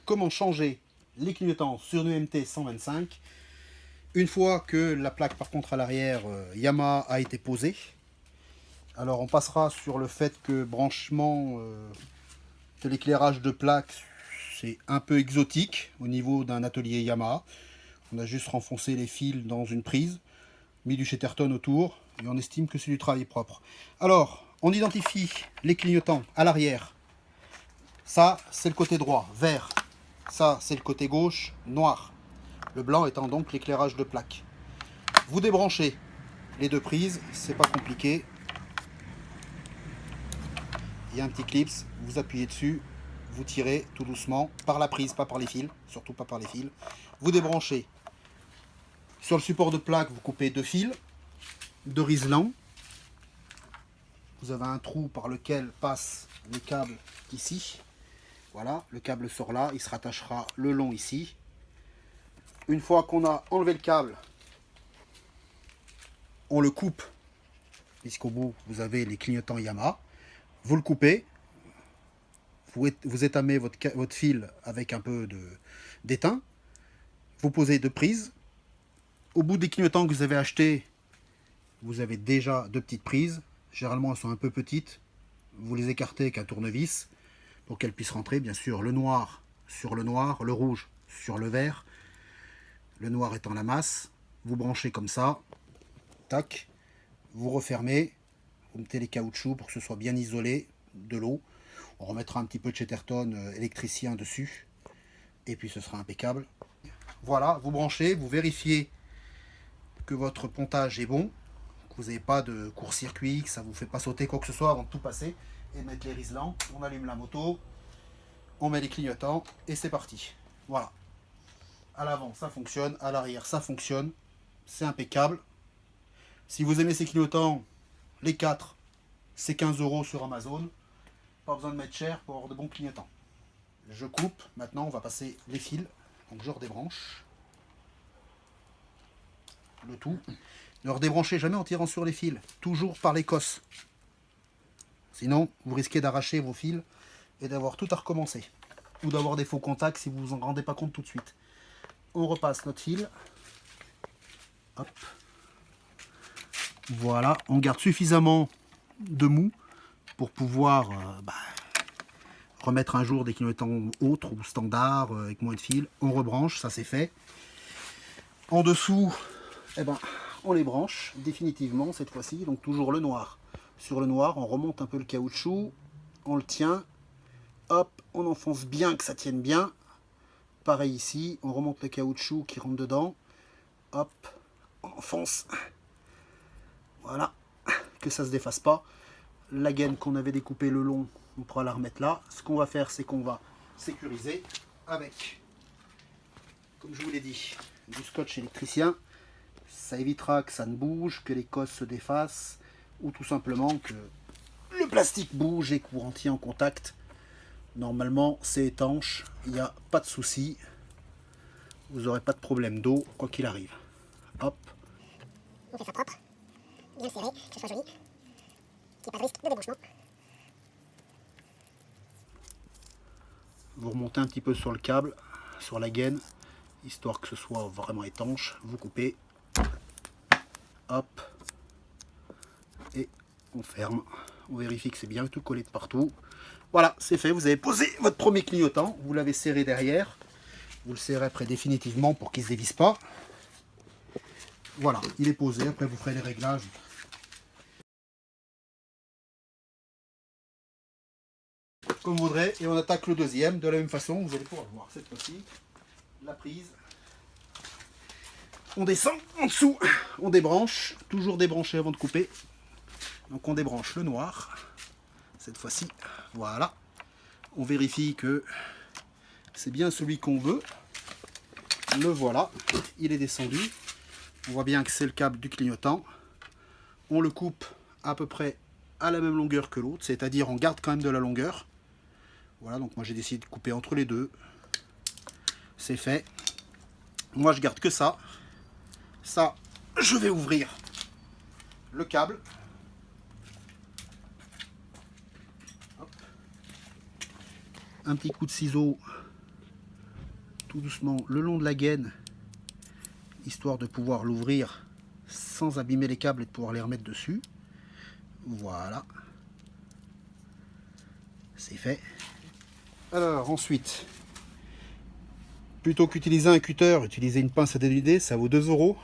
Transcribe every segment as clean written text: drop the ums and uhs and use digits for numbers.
comment changer les clignotants sur une UMT 125 une fois que la plaque par contre à l'arrière Yamaha a été posée. Alors on passera sur le fait que branchement de l'éclairage de plaque, c'est un peu exotique au niveau d'un atelier Yamaha. On a juste renfoncé les fils dans une prise, mis du Chatterton autour et on estime que c'est du travail propre. Alors on identifie les clignotants à l'arrière. Ça c'est le côté droit, vert. Ça c'est le côté gauche, noir. Le blanc étant donc l'éclairage de plaque. Vous débranchez les deux prises, c'est pas compliqué. Il y a un petit clips, vous appuyez dessus, vous tirez tout doucement par la prise, pas par les fils, surtout pas par les fils. Vous débranchez. Sur le support de plaque, vous coupez deux fils de riselant. Vous avez un trou par lequel passe le câble ici. Voilà, le câble sort là, il se rattachera le long ici. Une fois qu'on a enlevé le câble, on le coupe, puisqu'au bout vous avez les clignotants Yamaha. Vous le coupez, vous étamez votre fil avec un peu d'étain, vous posez deux prises. Au bout des clignotants que vous avez achetés, vous avez déjà deux petites prises. Généralement, elles sont un peu petites. Vous les écartez avec un tournevis pour qu'elles puissent rentrer. Bien sûr, le noir sur le noir, le rouge sur le vert. Le noir étant la masse. Vous branchez comme ça. Tac. Vous refermez. Vous mettez les caoutchoucs pour que ce soit bien isolé de l'eau. On remettra un petit peu de Chatterton électricien dessus. Et puis ce sera impeccable. Voilà, vous branchez, vous vérifiez que votre pontage est bon, que vous n'avez pas de court-circuit, que ça ne vous fait pas sauter quoi que ce soit avant de tout passer, et mettre les riselants. On allume la moto, on met les clignotants, et c'est parti. Voilà. À l'avant, ça fonctionne, à l'arrière, ça fonctionne. C'est impeccable. Si vous aimez ces clignotants, les 4, c'est 15 € sur Amazon. Pas besoin de mettre cher pour avoir de bons clignotants. Je coupe. Maintenant, on va passer les fils. Donc, je redébranche. Le tout. Ne redébranchez jamais en tirant sur les fils. Toujours par les cosses. Sinon, vous risquez d'arracher vos fils et d'avoir tout à recommencer. Ou d'avoir des faux contacts si vous vous en rendez pas compte tout de suite. On repasse notre fil. Hop. Voilà. On garde suffisamment de mou pour pouvoir remettre un jour des clignotants autres ou standards avec moins de fil. On rebranche, ça c'est fait. En dessous, on les branche définitivement cette fois-ci. Donc toujours le noir. Sur le noir, on remonte un peu le caoutchouc, on le tient, hop, on enfonce bien que ça tienne bien. Pareil ici, on remonte le caoutchouc qui rentre dedans, hop, on enfonce. Voilà, que ça se défasse pas. La gaine qu'on avait découpée le long, on pourra la remettre là. Ce qu'on va faire, c'est qu'on va sécuriser avec, comme je vous l'ai dit, du scotch électricien. Ça évitera que ça ne bouge, que les cosses se défassent, ou tout simplement que le plastique bouge et que vous rentriez en contact. Normalement, c'est étanche, il n'y a pas de souci. Vous n'aurez pas de problème d'eau, quoi qu'il arrive. Hop. On fait ça propre, bien serré, que ce soit joli, qu'il n'y ait pas de risque de débouchement. Vous remontez un petit peu sur le câble, sur la gaine, histoire que ce soit vraiment étanche. Vous coupez. Hop. Et on ferme. On vérifie que c'est bien tout collé de partout. Voilà, c'est fait. Vous avez posé votre premier clignotant. Vous l'avez serré derrière. Vous le serrez après définitivement pour qu'il ne se dévisse pas. Voilà, il est posé. Après, vous ferez les réglages. Comme vous voudrez. Et on attaque le deuxième de la même façon. Vous allez pouvoir voir cette fois-ci. La prise. On descend en dessous. On débranche. Toujours débrancher avant de couper. Donc on débranche le noir. Cette fois-ci. Voilà. On vérifie que c'est bien celui qu'on veut. Le voilà. Il est descendu. On voit bien que c'est le câble du clignotant. On le coupe à peu près à la même longueur que l'autre. C'est-à-dire on garde quand même de la longueur. Voilà, donc moi j'ai décidé de couper entre les deux. C'est fait. Moi je garde que ça. Ça, je vais ouvrir le câble. Hop. Un petit coup de ciseau tout doucement le long de la gaine, histoire de pouvoir l'ouvrir sans abîmer les câbles et de pouvoir les remettre dessus. Voilà, c'est fait. Alors ensuite, plutôt qu'utiliser un cutter, utilisez une pince à dénuder, ça vaut 2 €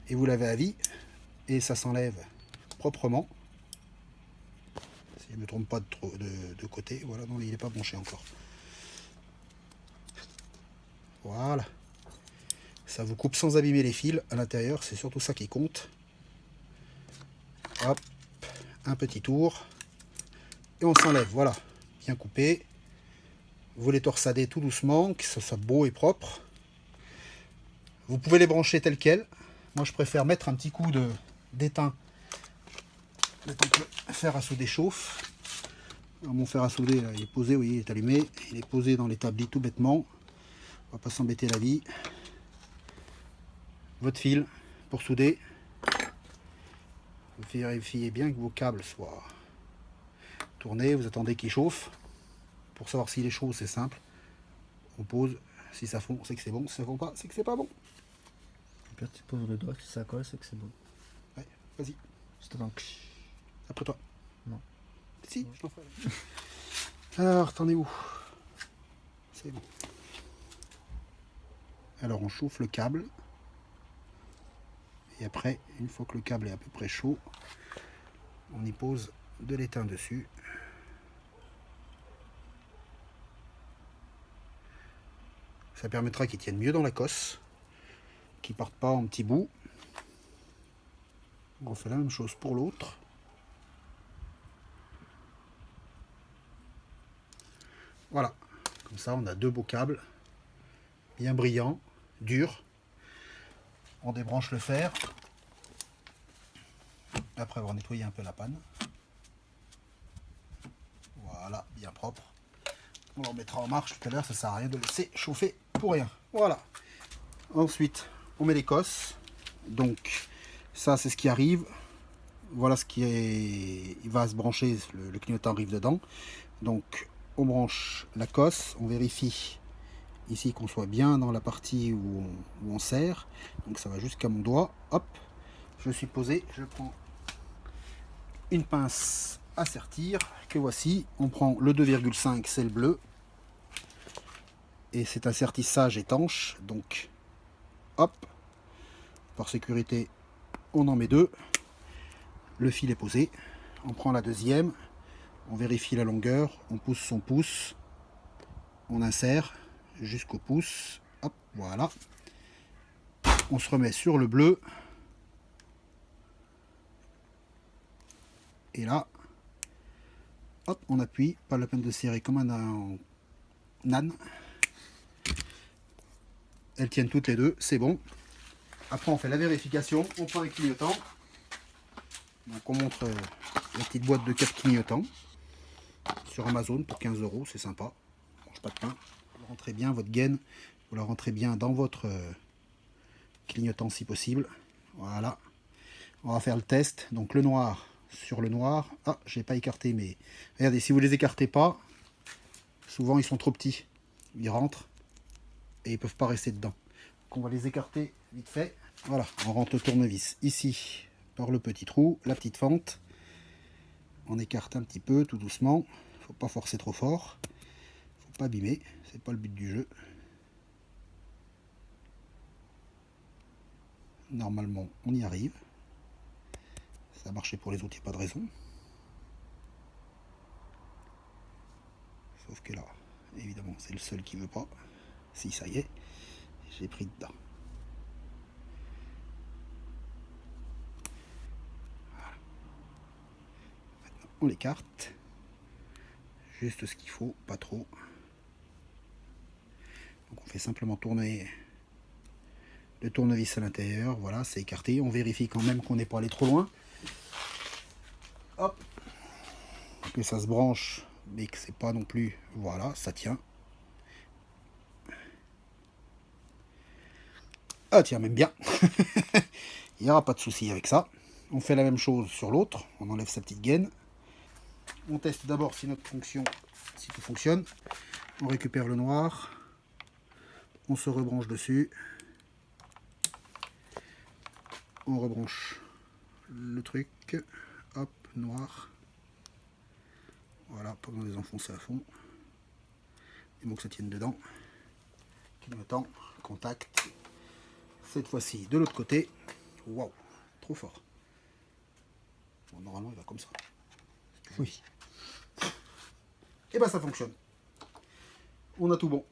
et vous l'avez à vie et ça s'enlève proprement. Si je ne me trompe pas de côté, voilà, non, il n'est pas branché encore. Voilà, ça vous coupe sans abîmer les fils à l'intérieur, c'est surtout ça qui compte. Hop, un petit tour et on s'enlève, voilà, bien coupé. Vous les torsadez tout doucement, que ça soit beau et propre. Vous pouvez les brancher tels quels. Moi je préfère mettre un petit coup d'étain le temps que le fer à souder chauffe. Alors, mon fer à souder là, il est posé, vous voyez, il est allumé, il est posé dans l'établi tout bêtement. On va pas s'embêter la vie. Votre fil pour souder. Vous vérifiez bien que vos câbles soient tournés, vous attendez qu'il chauffe. Pour savoir s'il est chaud, c'est simple. On pose, si ça fond, c'est que c'est bon, si ça fond pas, c'est que c'est pas bon. Quand tu poses le doigt, si ça colle, c'est que c'est bon. Ouais, vas-y. Je t'attends. Après toi. Non. Si, je t'en ferai. Alors, t'en es où? C'est bon. Alors, on chauffe le câble. Et après, une fois que le câble est à peu près chaud, on y pose de l'étain dessus. Ça permettra qu'ils tiennent mieux dans la cosse, qu'ils partent pas en petits bouts. On refait la même chose pour l'autre. Voilà, comme ça on a 2 beaux câbles, bien brillants, durs. On débranche le fer, après avoir nettoyé un peu la panne. Voilà, bien propre. On le remettra en marche tout à l'heure, ça sert à rien de laisser chauffer pour rien. Voilà. Ensuite, on met les cosses. Donc, ça c'est ce qui arrive. Voilà ce qui est. Il va se brancher, le clignotant arrive dedans. Donc, on branche la cosse, on vérifie ici qu'on soit bien dans la partie où on serre. Donc, ça va jusqu'à mon doigt. Hop, je suis posé, je prends une pince à sertir que voici. On prend le 2,5, c'est le bleu. Et c'est un sertissage étanche, donc hop, par sécurité, on en met 2. Le fil est posé, on prend la deuxième, on vérifie la longueur, on pousse son pouce, on insère jusqu'au pouce, hop, voilà. On se remet sur le bleu. Et là, hop, on appuie, pas la peine de serrer comme un âne. Elles tiennent toutes les deux, c'est bon. Après on fait la vérification, on prend un clignotant. Donc on montre la petite boîte de 4 clignotants sur Amazon pour 15 €, c'est sympa. On mange pas de pain. Vous rentrez bien votre gaine, vous la rentrez bien dans votre clignotant si possible. Voilà. On va faire le test. Donc le noir sur le noir. Ah, je n'ai pas écarté, mais regardez, si vous les écartez pas, souvent ils sont trop petits. Ils rentrent et ils peuvent pas rester dedans. Donc on va les écarter vite fait. Voilà, on rentre le tournevis ici par le petit trou, la petite fente. On écarte un petit peu tout doucement. Faut pas forcer trop fort. Faut pas abîmer, c'est pas le but du jeu. Normalement, on y arrive. Ça a marché pour les autres, il n'y a pas de raison. Sauf que là, évidemment, c'est le seul qui veut pas. Si, ça y est, j'ai pris dedans. Voilà. Maintenant, on l'écarte. Juste ce qu'il faut, pas trop. Donc on fait simplement tourner le tournevis à l'intérieur. Voilà, c'est écarté. On vérifie quand même qu'on n'est pas allé trop loin. Hop. Que ça se branche, mais que c'est pas non plus... Voilà, ça tient. Ah tiens, même bien. Il n'y aura pas de souci avec ça. On fait la même chose sur l'autre. On enlève sa petite gaine. On teste d'abord si tout fonctionne. On récupère le noir. On se rebranche dessus. On rebranche le truc. Hop, noir. Voilà, pas besoin de les enfoncer à fond. Il faut que ça tienne dedans. Clignotant, contact. Cette fois-ci de l'autre côté. Waouh, trop fort. Bon, normalement il va comme ça. Oui. Et ben ça fonctionne. On a tout bon.